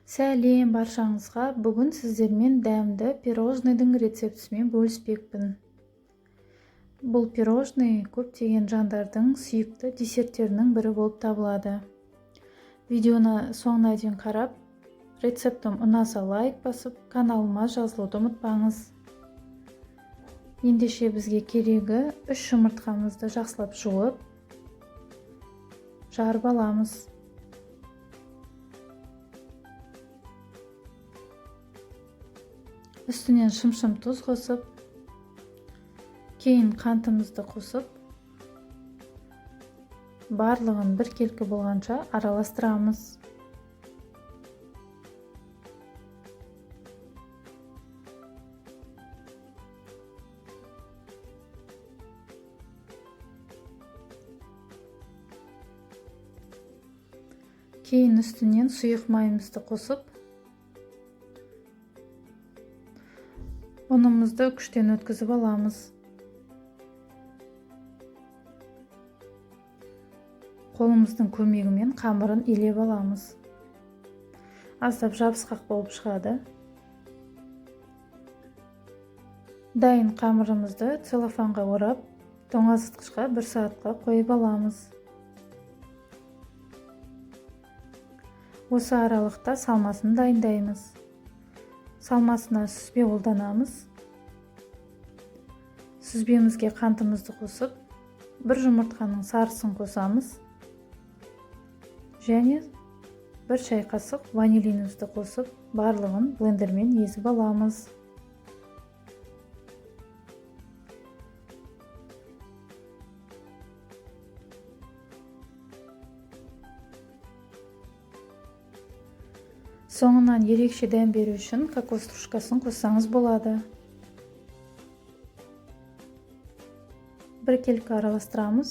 Сәлем баршаңызға. Бүгін сіздермен дәмді пирожныйдың рецептісімен бөліспекпін. Бұл пирожный көптеген жандардың сүйікті десерттерінің бірі болып табылады. Видеоны соңына дейін қарап, рецептім ұнаса лайк басып, каналыма жазылуды ұмытпаңыз. Ендеше бізге керегі 3 жұмыртқамызды жақсылап жуып, жарып аламыз. Үстінен шым-шым тұз қосып, кейін қантымызды қосып, барлығын біркелкі болғанша араластырамыз. Кейін үстінен сұйық майымызды қосып, ұнымызды күштен өткізіп аламыз. Қолымыздың көмегімен қамырын илеп аламыз. Аздап жабысқақ болып шығады. Дайын қамырымызды целлофанға орап, тоңазытқышқа 1 сағатқа қойып аламыз. Осы аралықта салмасын дайындаймыз. Салмасына сүзбе қолданамыз. Сүзбемізге қантымызды қосып, 1 жұмыртқаның сарысын қосамыз. Және 1 шай қасық ванилинімізді қосып, барлығын блендермен езіп аламыз. Соңынан ерекше дәм беру үшін кокос стружкасын қоссаңыз болады. Біркелкі араластырамыз.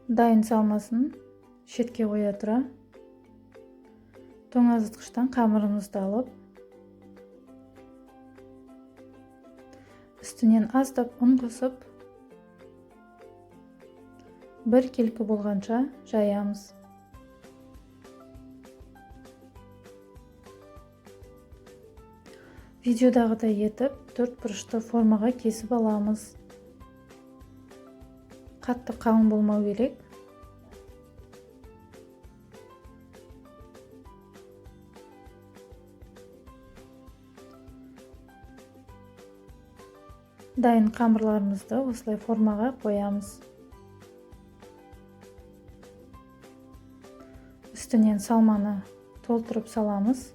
Дайын салмасын шетке қоя тұра, тоңазытқыштан қамырымызды алып, үстінен аздап ұн қосып, біркелкі болғанша жаямыз. Видеодағыдай етіп, 4 бұрышты формаға кесіп аламыз. Қатты қалың болмау керек. Дайын қамырларымызды осылай формаға қоямыз. Үстінен салманы толтырып саламыз.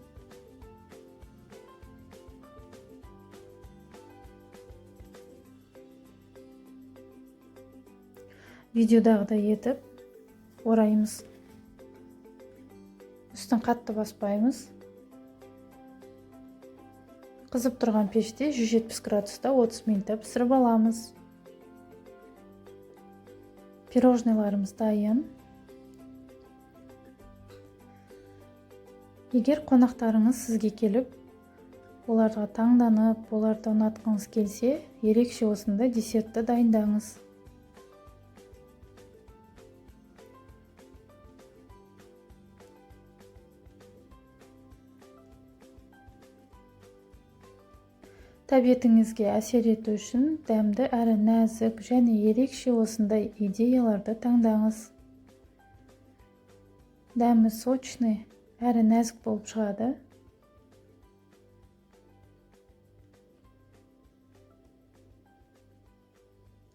Видеодағыдай етіп ораймыз. Үстін қатты баспаймыз. Қызып тұрған пеште 170 градуста 30 минутта пісіріп аламыз. Пирожныйларымыз дайын. Егер қонақтарыңыз сізге келіп, оларға таңданып, оларды ұнатқыңыз келсе, ерекше осындай десертті дайындаңыз. Тәбетіңізге әсер ету үшін дәмді әрі нәзік және ерекше осындай идеяларды таңдаңыз. Дәмі сочный әрі нәзік болып шығады.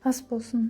Ас болсын.